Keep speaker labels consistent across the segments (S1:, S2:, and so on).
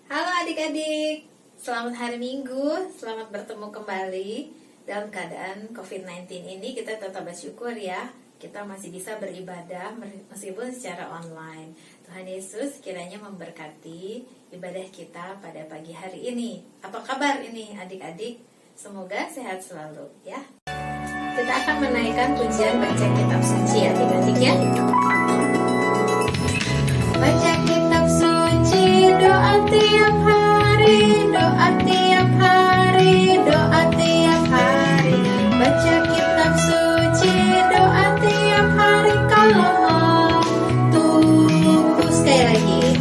S1: Halo adik-adik, selamat hari Minggu, selamat bertemu kembali. Dalam keadaan COVID-19 ini kita tetap bersyukur ya, kita masih bisa beribadah meskipun secara online. Tuhan Yesus kiranya memberkati ibadah kita pada pagi hari ini. Apa kabar ini adik-adik? Semoga sehat selalu ya. Kita akan menaikkan pujian baca kitab suci adik-adik ya. Baca kitab suci, doa tiap hari, doa tiap hari, doa tiap hari. Baca kitab suci, doa tiap hari kalau mau tumbuh. Sekali lagi.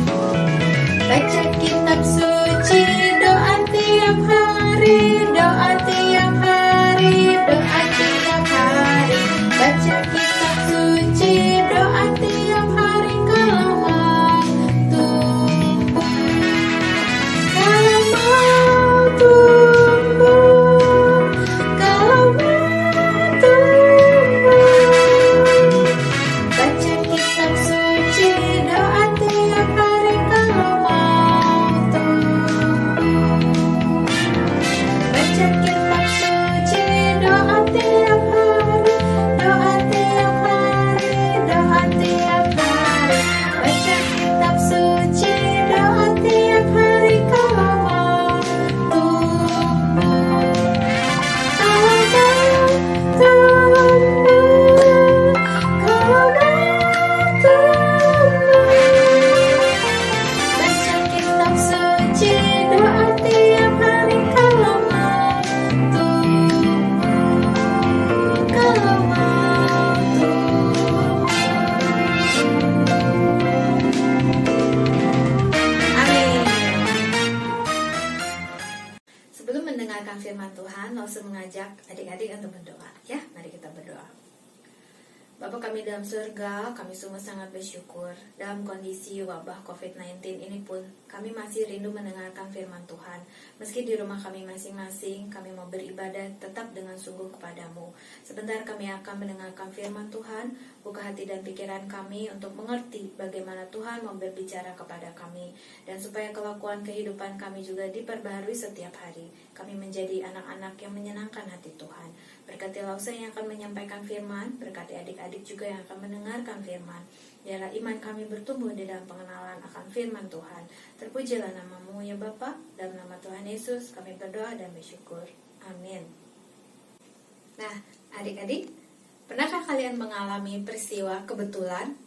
S1: Baca kitab suci, doa tiap hari, doa tiap hari, doa tiap hari. Baca kitab suci, doa tiap hari kalau mau tumbuh. Kalau mau tumbuh, kalau mau tumbuh. Baca kitab suci, doa tiap hari kalau mau tumbuh. Baca kitab suci, doa tiap hari, doa tiap hari, doa tiap hari. Baca kitab suci, doa tiap hari kalau mau tumbuh. Kalau mau tumbuh, kalau mau tumbuh. Baca kitab suci, doa tiap hari kalau mau tumbuh, kalau mau tumbuh. Amin. Sebelum mendengarkan firman Tuhan, langsung mengajak adik-adik untuk berdoa ya. Mari kita berdoa. Bapa kami dalam surga, kami sungguh sangat bersyukur dalam kondisi wabah COVID-19 ini pun kami masih rindu mendengarkan firman Tuhan. Meski di rumah kami masing-masing, kami mau beribadah tetap dengan sungguh kepadamu. Sebentar kami akan mendengarkan firman Tuhan, buka hati dan pikiran kami untuk mengerti bagaimana Tuhan mau berbicara kepada kami. Dan supaya kelakuan kehidupan kami juga diperbaharui setiap hari. Kami menjadi anak-anak yang menyenangkan hati Tuhan. Berkati Lause yang akan menyampaikan firman, berkati adik-adik juga yang akan mendengarkan firman. Biarlah iman kami bertumbuh di dalam pengenalan akan firman Tuhan. Terpujilah namamu ya Bapa, dalam nama Tuhan Yesus kami berdoa dan bersyukur. Amin. Nah, adik-adik, pernahkah kalian mengalami peristiwa kebetulan?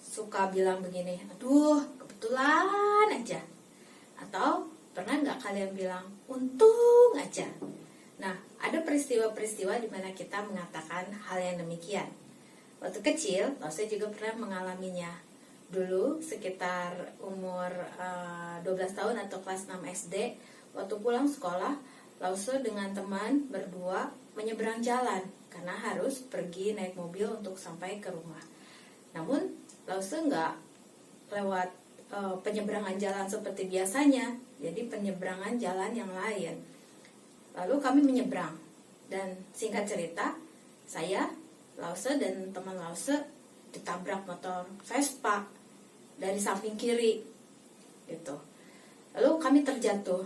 S1: Suka bilang begini, aduh kebetulan aja. Atau pernah nggak kalian bilang, untung aja. Nah, ada peristiwa-peristiwa di mana kita mengatakan hal yang demikian. Waktu kecil, saya juga pernah mengalaminya. Dulu sekitar umur 12 tahun atau kelas 6 SD, waktu pulang sekolah, Lause dengan teman berdua menyeberang jalan karena harus pergi naik mobil untuk sampai ke rumah. Namun, Lause nggak lewat penyeberangan jalan seperti biasanya, jadi penyeberangan jalan yang lain. Lalu kami menyeberang, dan singkat cerita, saya, Lause dan teman Lause ditabrak motor Vespa dari samping kiri, gitu. Lalu kami terjatuh,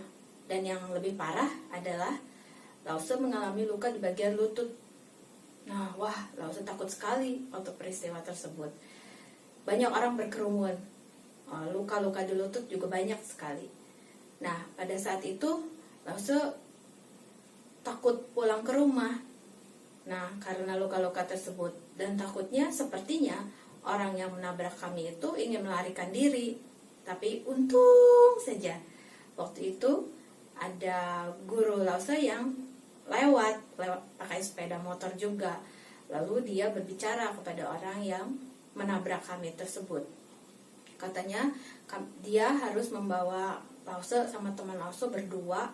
S1: dan yang lebih parah adalah Lause mengalami luka di bagian lutut. Nah, wah, Lause takut sekali waktu peristiwa tersebut. Banyak orang berkerumun, luka-luka di lutut juga banyak sekali. Nah, pada saat itu Lause takut pulang ke rumah. Nah, karena luka-luka tersebut dan takutnya sepertinya orang yang menabrak kami itu ingin melarikan diri. Tapi untung saja waktu itu ada guru Lause yang lewat pakai sepeda motor juga. Lalu dia berbicara kepada orang yang menabrak kami tersebut. Katanya dia harus membawa Lause sama teman Lause berdua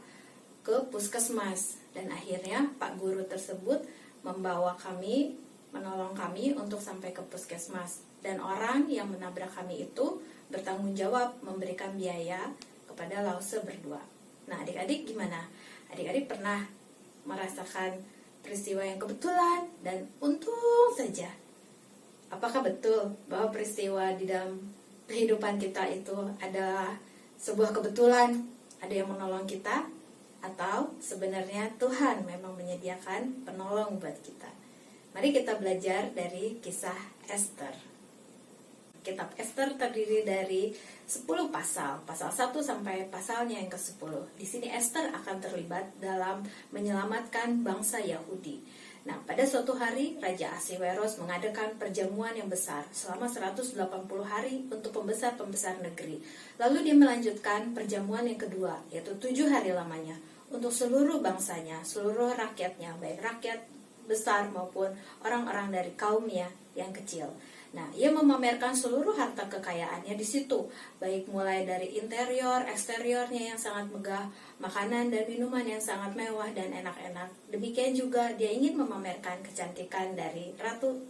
S1: ke puskesmas, dan akhirnya Pak Guru tersebut membawa kami, menolong kami untuk sampai ke puskesmas, dan orang yang menabrak kami itu bertanggung jawab memberikan biaya kepada Lause berdua. Nah, adik-adik gimana? Adik-adik pernah merasakan peristiwa yang kebetulan dan untung saja? Apakah betul bahwa peristiwa di dalam kehidupan kita itu adalah sebuah kebetulan ada yang menolong kita, atau sebenarnya Tuhan memang menyediakan penolong buat kita. Mari kita belajar dari kisah Ester. Kitab Ester terdiri dari 10 pasal 1 sampai pasalnya yang ke-10. Di sini Ester akan terlibat dalam menyelamatkan bangsa Yahudi. Nah, pada suatu hari Raja Ahasiweros mengadakan perjamuan yang besar selama 180 hari untuk pembesar-pembesar negeri. Lalu dia melanjutkan perjamuan yang kedua, yaitu 7 hari lamanya untuk seluruh bangsanya, seluruh rakyatnya, baik rakyat besar maupun orang-orang dari kaumnya yang kecil. Nah, ia memamerkan seluruh harta kekayaannya di situ, baik mulai dari interior, eksteriornya yang sangat megah, makanan dan minuman yang sangat mewah dan enak-enak. Demikian juga dia ingin memamerkan kecantikan dari Ratu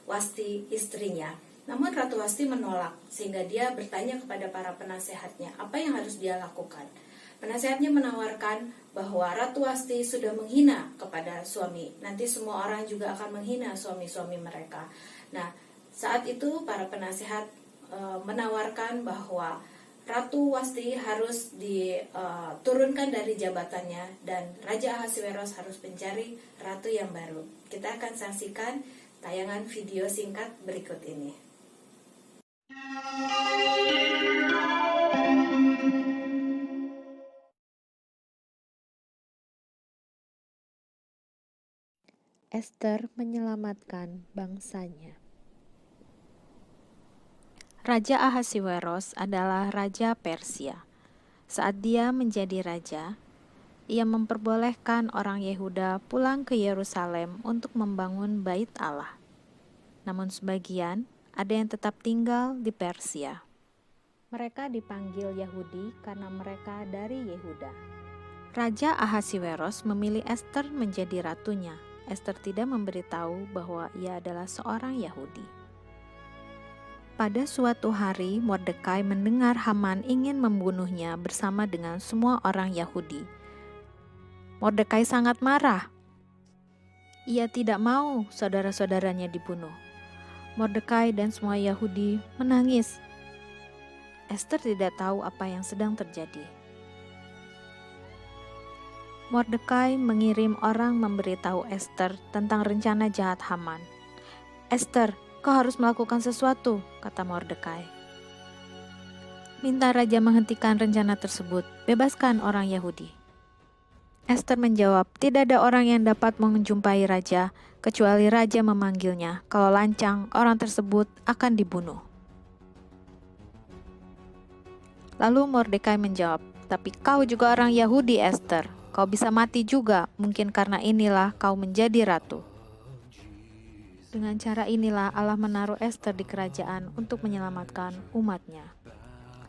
S1: Wasti istrinya. Namun Ratu Wasti menolak, sehingga dia bertanya kepada para penasehatnya apa yang harus dia lakukan. Penasehatnya menawarkan bahwa Ratu Wasti sudah menghina kepada suami. Nanti semua orang juga akan menghina suami-suami mereka. Nah, saat itu para penasehat menawarkan bahwa Ratu Wasti harus diturunkan dari jabatannya dan Raja Ahasiweros harus mencari ratu yang baru. Kita akan saksikan tayangan video singkat berikut ini.
S2: Ester menyelamatkan bangsanya. Raja Ahasiweros adalah raja Persia. Saat dia menjadi raja, ia memperbolehkan orang Yehuda pulang ke Yerusalem untuk membangun Bait Allah. Namun sebagian ada yang tetap tinggal di Persia. Mereka dipanggil Yahudi karena mereka dari Yehuda. Raja Ahasiweros memilih Ester menjadi ratunya. Ester tidak memberitahu bahwa ia adalah seorang Yahudi. Pada suatu hari, Mordekai mendengar Haman ingin membunuhnya bersama dengan semua orang Yahudi. Mordekai sangat marah. Ia tidak mau saudara-saudaranya dibunuh. Mordekai dan semua Yahudi menangis. Ester tidak tahu apa yang sedang terjadi. Mordekai mengirim orang memberitahu Ester tentang rencana jahat Haman. "Ester, kau harus melakukan sesuatu," kata Mordekai. "Minta raja menghentikan rencana tersebut, bebaskan orang Yahudi." Ester menjawab, "Tidak ada orang yang dapat menjumpai raja, kecuali raja memanggilnya. Kalau lancang, orang tersebut akan dibunuh." Lalu Mordekai menjawab, "Tapi kau juga orang Yahudi, Ester. Kau bisa mati juga, mungkin karena inilah kau menjadi ratu." Dengan cara inilah Allah menaruh Ester di kerajaan untuk menyelamatkan umatnya.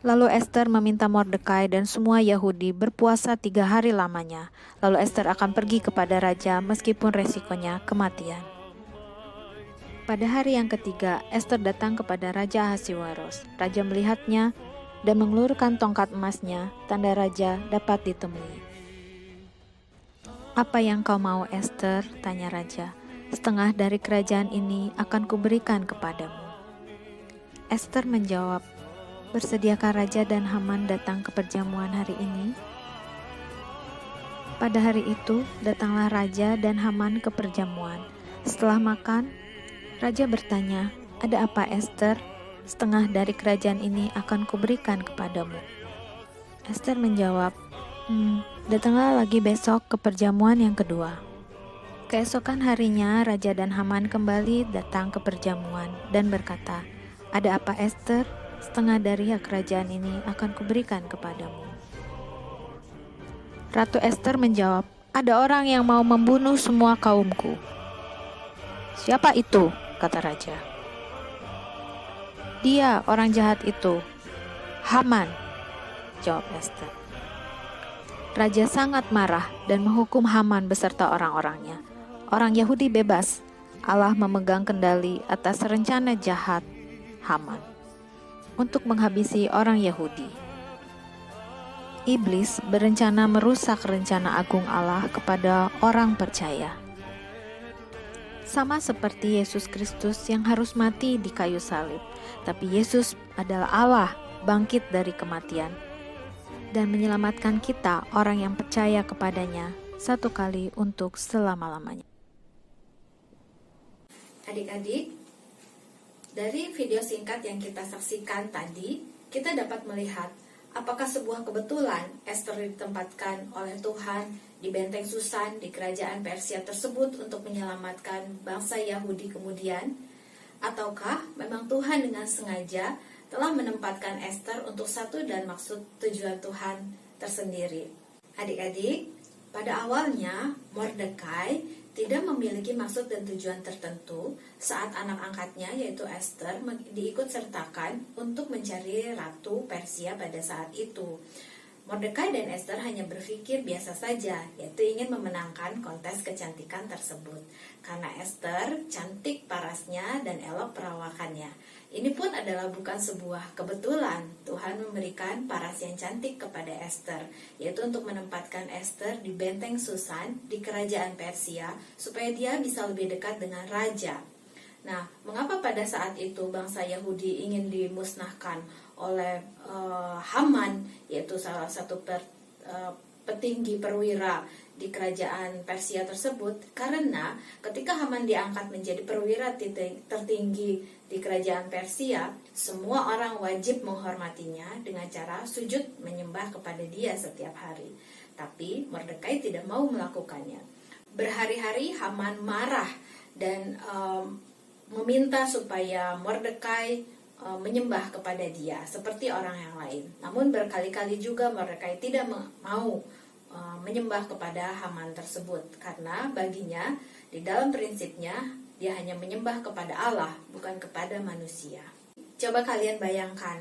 S2: Lalu Ester meminta Mordekai dan semua Yahudi berpuasa 3 hari lamanya. Lalu Ester akan pergi kepada raja meskipun resikonya kematian. Pada hari yang ketiga, Ester datang kepada Raja Ahasiweros. Raja melihatnya dan mengelurkan tongkat emasnya, tanda raja dapat ditemui. "Apa yang kau mau, Ester?" tanya raja. "Setengah dari kerajaan ini akan kuberikan kepadamu." Ester menjawab, "Bersediakah raja dan Haman datang ke perjamuan hari ini?" Pada hari itu, datanglah raja dan Haman ke perjamuan. Setelah makan, raja bertanya, "Ada apa, Ester? Setengah dari kerajaan ini akan kuberikan kepadamu." Ester menjawab, "Datanglah lagi besok ke perjamuan yang kedua." Keesokan harinya, raja dan Haman kembali datang ke perjamuan dan berkata, "Ada apa, Ester? Setengah dari hak kerajaan ini akan kuberikan kepadamu." Ratu Ester menjawab, "Ada orang yang mau membunuh semua kaumku." "Siapa itu?" kata raja. "Dia, orang jahat itu, Haman," jawab Ester. Raja sangat marah dan menghukum Haman beserta orang-orangnya. Orang Yahudi bebas. Allah memegang kendali atas rencana jahat Haman untuk menghabisi orang Yahudi. Iblis berencana merusak rencana agung Allah kepada orang percaya. Sama seperti Yesus Kristus yang harus mati di kayu salib, tapi Yesus adalah Allah bangkit dari kematian. dan menyelamatkan kita, orang yang percaya kepadanya, satu kali untuk selama-lamanya.
S1: Adik-adik, dari video singkat yang kita saksikan tadi, kita dapat melihat apakah sebuah kebetulan Esther ditempatkan oleh Tuhan di benteng Susan di kerajaan Persia tersebut untuk menyelamatkan bangsa Yahudi kemudian, ataukah memang Tuhan dengan sengaja telah menempatkan Esther untuk satu dan maksud tujuan Tuhan tersendiri. Adik-adik, pada awalnya Mordekai tidak memiliki maksud dan tujuan tertentu saat anak angkatnya yaitu Esther diikut sertakan untuk mencari ratu Persia pada saat itu. Mordekai dan Esther hanya berpikir biasa saja, yaitu ingin memenangkan kontes kecantikan tersebut. Karena Esther cantik parasnya dan elok perawakannya. Ini pun adalah bukan sebuah kebetulan. Tuhan memberikan paras yang cantik kepada Esther, yaitu untuk menempatkan Esther di benteng Susan di kerajaan Persia, supaya dia bisa lebih dekat dengan raja. Nah, mengapa pada saat itu bangsa Yahudi ingin dimusnahkan oleh Haman, yaitu salah satu petinggi perwira di kerajaan Persia tersebut? Karena ketika Haman diangkat menjadi perwira tertinggi di kerajaan Persia, semua orang wajib menghormatinya dengan cara sujud menyembah kepada dia setiap hari. Tapi Mordekai tidak mau melakukannya. Berhari-hari Haman marah dan meminta supaya Mordekai menyembah kepada dia seperti orang yang lain. Namun berkali-kali juga Mordekai tidak mau menyembah kepada Haman tersebut, karena baginya di dalam prinsipnya dia hanya menyembah kepada Allah, bukan kepada manusia. Coba kalian bayangkan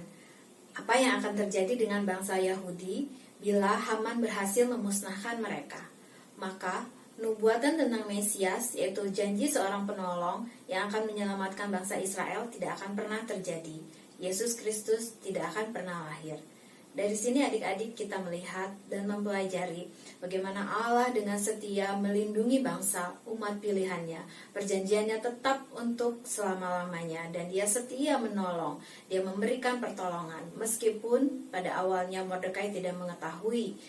S1: apa yang akan terjadi dengan bangsa Yahudi bila Haman berhasil memusnahkan mereka. Maka nubuatan tentang Mesias, yaitu janji seorang penolong yang akan menyelamatkan bangsa Israel, tidak akan pernah terjadi. Yesus Kristus tidak akan pernah lahir. Dari sini adik-adik kita melihat dan mempelajari bagaimana Allah dengan setia melindungi bangsa umat pilihannya. Perjanjiannya tetap untuk selama-lamanya dan dia setia menolong. Dia memberikan pertolongan meskipun pada awalnya Mordekai tidak mengetahui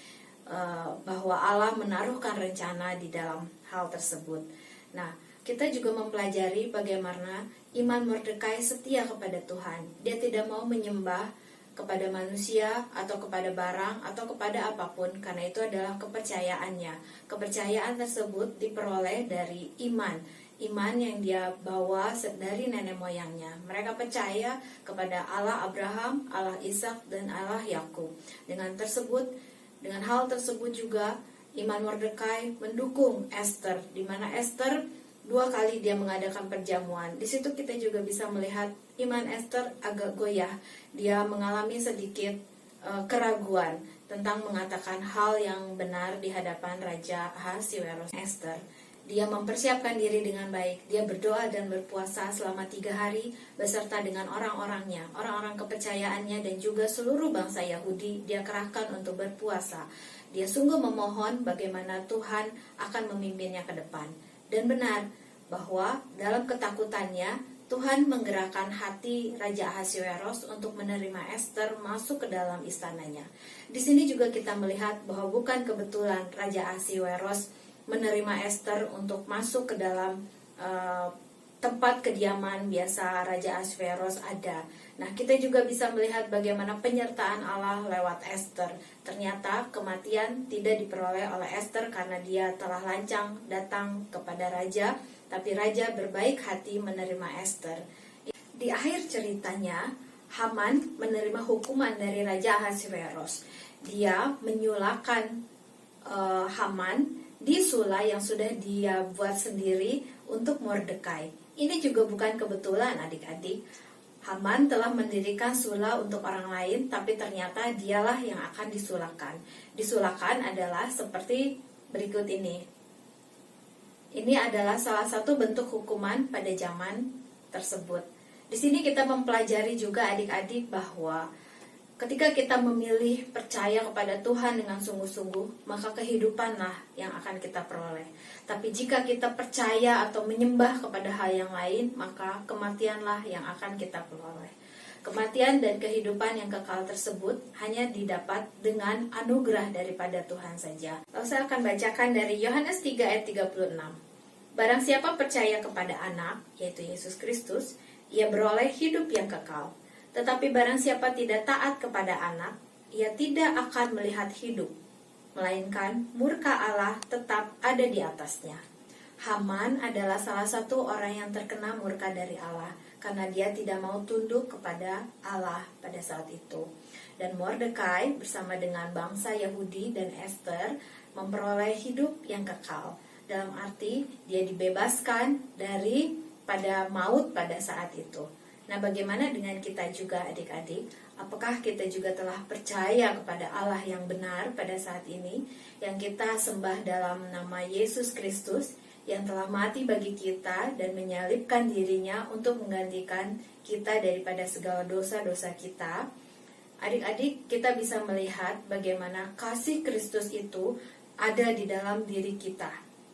S1: bahwa Allah menaruhkan rencana di dalam hal tersebut. Nah, kita juga mempelajari bagaimana iman Mordekai setia kepada Tuhan. Dia tidak mau menyembah kepada manusia atau kepada barang atau kepada apapun, karena itu adalah kepercayaannya. Kepercayaan tersebut diperoleh dari iman yang dia bawa dari nenek moyangnya. Mereka percaya kepada Allah Abraham, Allah Ishak, dan Allah Yakub. Dengan hal tersebut juga iman Mordekai mendukung Esther, di mana Esther 2 kali dia mengadakan perjamuan. Di situ kita juga bisa melihat iman Esther agak goyah. Dia mengalami sedikit keraguan tentang mengatakan hal yang benar di hadapan Raja Ahasiweros. Esther, dia mempersiapkan diri dengan baik. Dia berdoa dan berpuasa selama 3 hari beserta dengan orang-orangnya, orang-orang kepercayaannya, dan juga seluruh bangsa Yahudi. Dia kerahkan untuk berpuasa. Dia sungguh memohon bagaimana Tuhan akan memimpinnya ke depan. Dan benar bahwa dalam ketakutannya Tuhan menggerakkan hati Raja Ahasiweros untuk menerima Esther masuk ke dalam istananya. Di sini juga kita melihat bahwa bukan kebetulan Raja Ahasiweros menerima Esther untuk masuk ke dalam tempat kediaman biasa Raja Ahasiweros ada. Nah, kita juga bisa melihat bagaimana penyertaan Allah lewat Esther. Ternyata kematian tidak diperoleh oleh Esther karena dia telah lancang datang kepada raja, tapi raja berbaik hati menerima Esther. Di akhir ceritanya, Haman menerima hukuman dari Raja Ahasiweros. Dia menyulakan Haman di sula yang sudah dia buat sendiri untuk Mordekai. Ini juga bukan kebetulan adik-adik. Haman telah mendirikan sula untuk orang lain, tapi ternyata dialah yang akan disulakan. Disulakan adalah seperti berikut ini. Ini adalah salah satu bentuk hukuman pada zaman tersebut. Di sini kita mempelajari juga adik-adik bahwa ketika kita memilih percaya kepada Tuhan dengan sungguh-sungguh, maka kehidupanlah yang akan kita peroleh. Tapi jika kita percaya atau menyembah kepada hal yang lain, maka kematianlah yang akan kita peroleh. Kematian dan kehidupan yang kekal tersebut hanya didapat dengan anugerah daripada Tuhan saja. Lalu saya akan bacakan dari Yohanes 3 ayat 36. Barang siapa percaya kepada anak, yaitu Yesus Kristus, ia beroleh hidup yang kekal. Tetapi barang siapa tidak taat kepada anak, ia tidak akan melihat hidup, melainkan murka Allah tetap ada di atasnya. Haman adalah salah satu orang yang terkena murka dari Allah, karena dia tidak mau tunduk kepada Allah pada saat itu. Dan Mordekai bersama dengan bangsa Yahudi dan Esther memperoleh hidup yang kekal. Dalam arti dia dibebaskan dari pada maut pada saat itu. Nah, bagaimana dengan kita juga adik-adik? Apakah kita juga telah percaya kepada Allah yang benar pada saat ini, yang kita sembah dalam nama Yesus Kristus, yang telah mati bagi kita dan menyalibkan dirinya untuk menggantikan kita daripada segala dosa-dosa kita? Adik-adik, kita bisa melihat bagaimana kasih Kristus itu ada di dalam diri kita.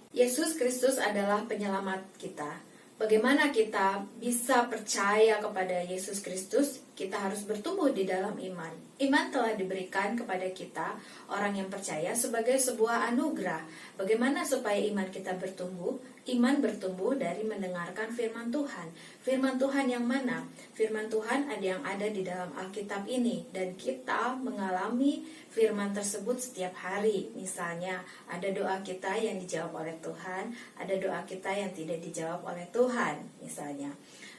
S1: Yesus Kristus adalah penyelamat kita. Bagaimana kita bisa percaya kepada Yesus Kristus? Kita harus bertumbuh di dalam iman. Iman telah diberikan kepada kita, orang yang percaya, sebagai sebuah anugerah. Bagaimana supaya iman kita bertumbuh? Iman bertumbuh dari mendengarkan firman Tuhan. Firman Tuhan yang mana? Firman Tuhan yang ada di dalam Alkitab ini. Dan kita mengalami firman tersebut setiap hari. Misalnya, ada doa kita yang dijawab oleh Tuhan, ada doa kita yang tidak dijawab oleh Tuhan, misalnya.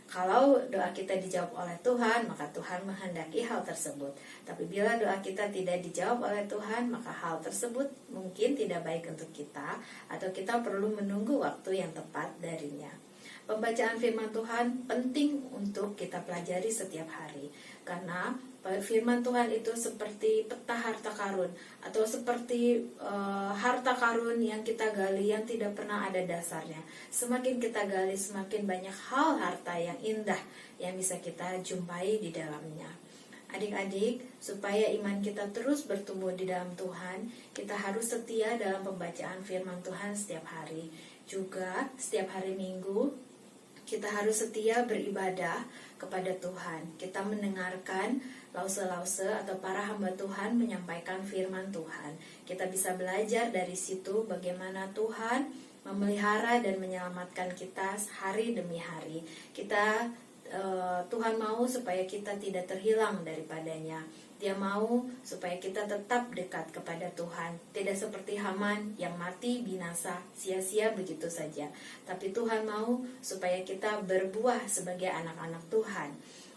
S1: Kalau doa kita dijawab oleh Tuhan, maka Tuhan menghendaki hal tersebut. Tapi bila doa kita tidak dijawab oleh Tuhan, maka hal tersebut mungkin tidak baik untuk kita, atau kita perlu menunggu waktu yang tepat darinya. Pembacaan firman Tuhan penting untuk kita pelajari setiap hari, karena firman Tuhan itu seperti peta harta karun, atau seperti harta karun yang kita gali yang tidak pernah ada dasarnya. Semakin kita gali, semakin banyak hal harta yang indah yang bisa kita jumpai di dalamnya. Adik-adik, supaya iman kita terus bertumbuh di dalam Tuhan, kita harus setia dalam pembacaan firman Tuhan setiap hari. Juga setiap hari Minggu, kita harus setia beribadah kepada Tuhan. Kita mendengarkan lause-lause atau para hamba Tuhan menyampaikan firman Tuhan. Kita bisa belajar dari situ bagaimana Tuhan memelihara dan menyelamatkan kita hari demi hari. Tuhan mau supaya kita tidak terhilang daripadanya. Dia mau supaya kita tetap dekat kepada Tuhan. Tidak seperti Haman yang mati binasa sia-sia begitu saja. Tapi Tuhan mau supaya kita berbuah sebagai anak-anak Tuhan.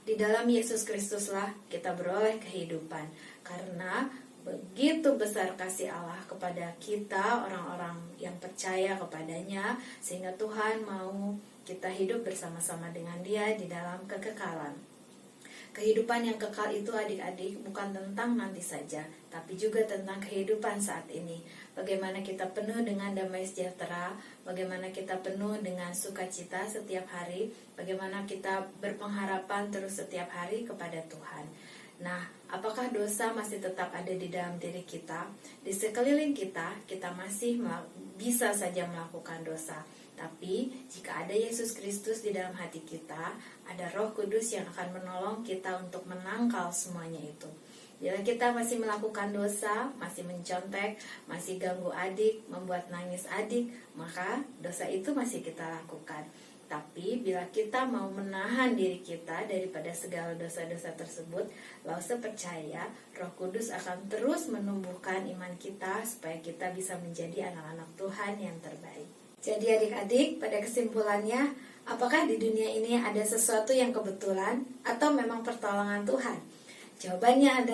S1: Di dalam Yesus Kristuslah kita beroleh kehidupan. Karena begitu besar kasih Allah kepada kita, orang-orang yang percaya kepadanya, sehingga Tuhan mau kita hidup bersama-sama dengan Dia di dalam kekekalan. Kehidupan yang kekal itu adik-adik bukan tentang nanti saja, tapi juga tentang kehidupan saat ini. Bagaimana kita penuh dengan damai sejahtera, bagaimana kita penuh dengan sukacita setiap hari, bagaimana kita berpengharapan terus setiap hari kepada Tuhan. Nah, apakah dosa masih tetap ada di dalam diri kita? Di sekeliling kita, kita masih bisa saja melakukan dosa. Tapi jika ada Yesus Kristus di dalam hati kita, ada Roh Kudus yang akan menolong kita untuk menangkal semuanya itu. Bila kita masih melakukan dosa, masih mencontek, masih ganggu adik, membuat nangis adik, maka dosa itu masih kita lakukan. Tapi bila kita mau menahan diri kita daripada segala dosa-dosa tersebut, lalu percaya Roh Kudus akan terus menumbuhkan iman kita supaya kita bisa menjadi anak-anak Tuhan yang terbaik. Jadi adik-adik, pada kesimpulannya, apakah di dunia ini ada sesuatu yang kebetulan atau memang pertolongan Tuhan? Jawabannya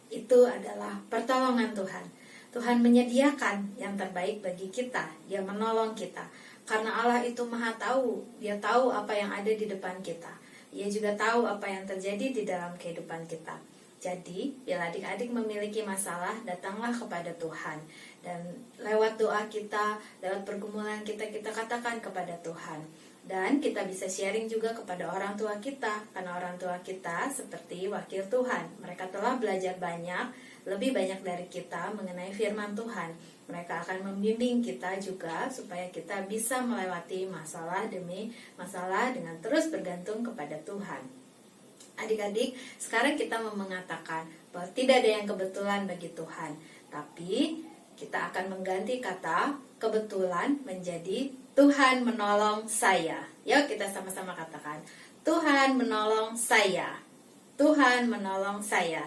S1: itu adalah pertolongan Tuhan. Tuhan menyediakan yang terbaik bagi kita, Dia menolong kita. Karena Allah itu maha tahu, Dia tahu apa yang ada di depan kita. Dia juga tahu apa yang terjadi di dalam kehidupan kita. Jadi, bila adik-adik memiliki masalah, datanglah kepada Tuhan. Dan lewat doa kita, lewat pergumulan kita katakan kepada Tuhan. Dan kita bisa sharing juga kepada orang tua kita. Karena orang tua kita seperti wakil Tuhan. Mereka telah belajar banyak, lebih banyak dari kita mengenai firman Tuhan. Mereka akan membimbing kita juga supaya kita bisa melewati masalah demi masalah dengan terus bergantung kepada Tuhan. Adik-adik, sekarang kita mau mengatakan bahwa tidak ada yang kebetulan bagi Tuhan, tapi kita akan mengganti kata kebetulan menjadi Tuhan menolong saya. Yuk kita sama-sama katakan, Tuhan menolong saya. Tuhan menolong saya.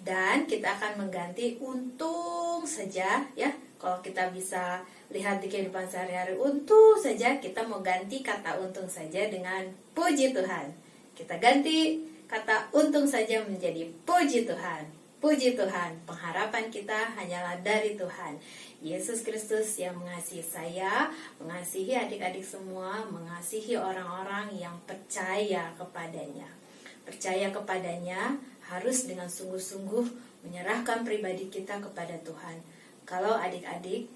S1: Dan kita akan mengganti untung saja ya. Kalau kita bisa lihat di kehidupan sehari-hari, untung saja, kita mau ganti kata untung saja dengan puji Tuhan. Kita ganti kata untung saja menjadi puji Tuhan. Puji Tuhan, pengharapan kita hanyalah dari Tuhan. Yesus Kristus yang mengasihi saya, mengasihi adik-adik semua, mengasihi orang-orang yang percaya kepadanya. Percaya kepadanya harus dengan sungguh-sungguh menyerahkan pribadi kita kepada Tuhan. Kalau adik-adik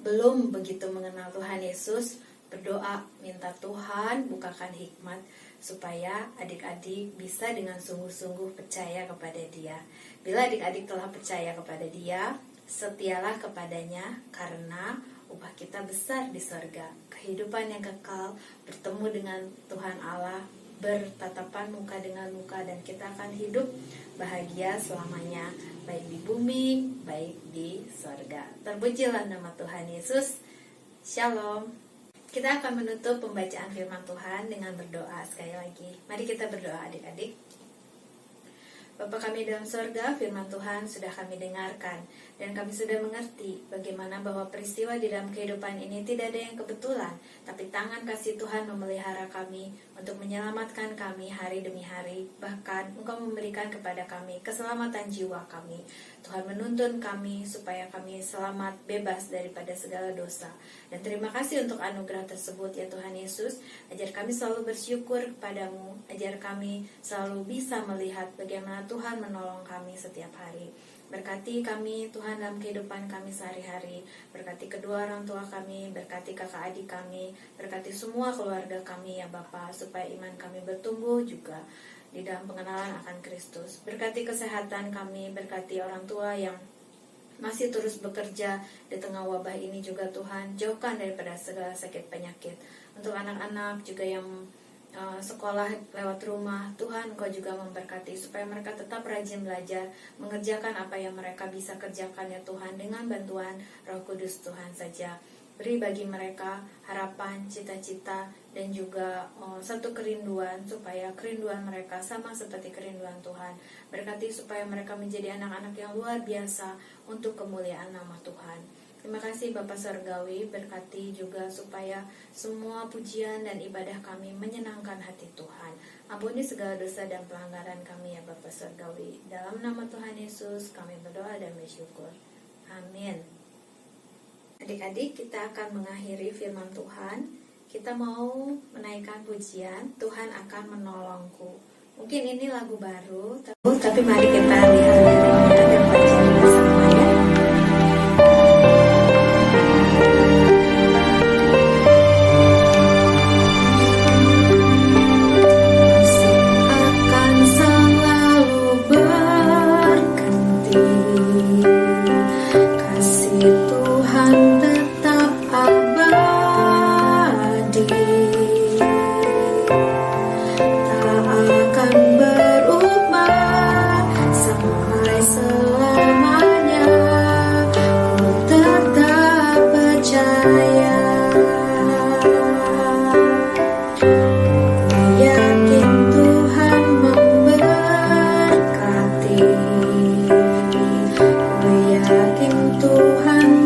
S1: belum begitu mengenal Tuhan Yesus, berdoa minta Tuhan bukakan hikmat supaya adik-adik bisa dengan sungguh-sungguh percaya kepada Dia. Bila adik-adik telah percaya kepada Dia, setialah kepadanya, karena upah kita besar di sorga. Kehidupan yang kekal, bertemu dengan Tuhan Allah, bertatapan muka dengan muka, dan kita akan hidup bahagia selamanya, baik di bumi, baik di sorga. Terpujilah nama Tuhan Yesus. Shalom. Kita akan menutup pembacaan firman Tuhan dengan berdoa sekali lagi. Mari kita berdoa adik-adik. Bapa kami dalam sorga, firman Tuhan sudah kami dengarkan, dan kami sudah mengerti bagaimana bahwa peristiwa di dalam kehidupan ini tidak ada yang kebetulan, tapi tangan kasih Tuhan memelihara kami untuk menyelamatkan kami hari demi hari. Bahkan Engkau memberikan kepada kami keselamatan jiwa kami. Tuhan menuntun kami supaya kami selamat, bebas daripada segala dosa. Dan terima kasih untuk anugerah tersebut ya Tuhan Yesus. Ajar kami selalu bersyukur kepadamu, ajar kami selalu bisa melihat bagaimana Tuhan menolong kami setiap hari. Berkati kami Tuhan dalam kehidupan kami sehari-hari. Berkati kedua orang tua kami, berkati kakak adik kami, berkati semua keluarga kami ya Bapa, supaya iman kami bertumbuh juga di dalam pengenalan akan Kristus. Berkati kesehatan kami, berkati orang tua yang masih terus bekerja di tengah wabah ini juga Tuhan. Jauhkan daripada segala sakit penyakit. Untuk anak-anak juga yang sekolah lewat rumah, Tuhan Engkau juga memberkati supaya mereka tetap rajin belajar, mengerjakan apa yang mereka bisa kerjakan ya Tuhan, dengan bantuan Roh Kudus Tuhan saja. Beri bagi mereka harapan, cita-cita, dan juga satu kerinduan, supaya kerinduan mereka sama seperti kerinduan Tuhan. Berkati supaya mereka menjadi anak-anak yang luar biasa untuk kemuliaan nama Tuhan. Terima kasih Bapa Surgawi, berkati juga supaya semua pujian dan ibadah kami menyenangkan hati Tuhan. Ampuni segala dosa dan pelanggaran kami ya Bapa Surgawi. Dalam nama Tuhan Yesus kami berdoa dan bersyukur. Amin. Adik-adik, kita akan mengakhiri firman Tuhan. Kita mau menaikkan pujian, Tuhan akan menolongku. Mungkin ini lagu baru, tapi mari kita lihat dan pelajari bersama ya. Tuhan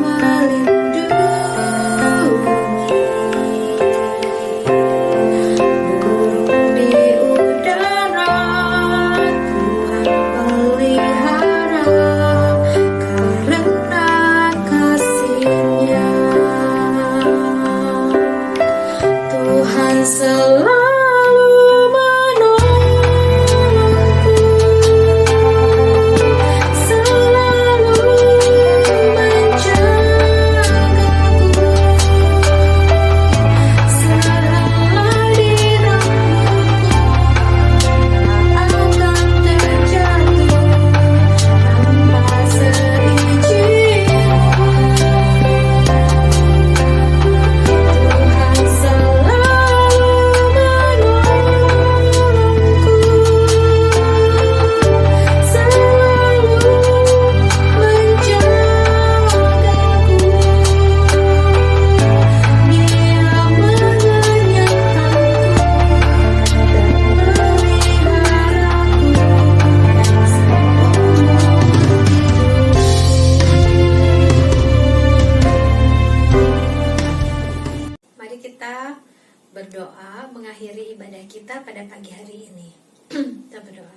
S1: pada pagi hari ini. Kita berdoa.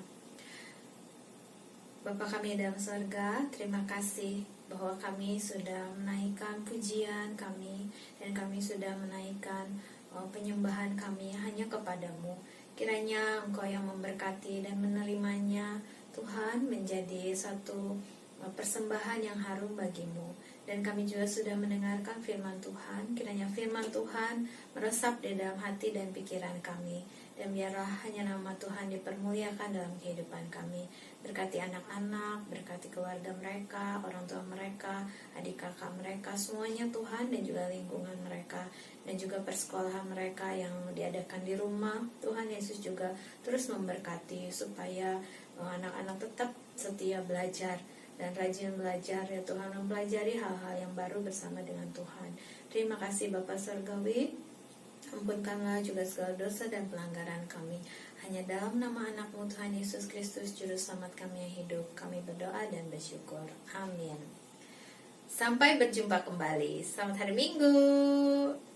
S1: Bapa kami dalam surga, terima kasih bahwa kami sudah menaikkan pujian kami dan kami sudah menaikkan penyembahan kami hanya kepadamu. Kiranya Engkau yang memberkati dan menerimanya, Tuhan, menjadi satu persembahan yang harum bagimu. Dan kami juga sudah mendengarkan firman Tuhan. Kiranya firman Tuhan meresap di dalam hati dan pikiran kami. Dan biarlah hanya nama Tuhan dipermuliakan dalam kehidupan kami. Berkati anak-anak, berkati keluarga mereka, orang tua mereka, adik kakak mereka, semuanya Tuhan, dan juga lingkungan mereka, dan juga persekolahan mereka yang diadakan di rumah. Tuhan Yesus juga terus memberkati supaya anak-anak tetap setia belajar dan rajin belajar, ya Tuhan, mempelajari hal-hal yang baru bersama dengan Tuhan. Terima kasih Bapa Surgawi. Ampunkanlah juga segala dosa dan pelanggaran kami. Hanya dalam nama anak-Mu Tuhan Yesus Kristus, Juru Selamat kami yang hidup, kami berdoa dan bersyukur. Amin. Sampai berjumpa kembali. Selamat hari Minggu.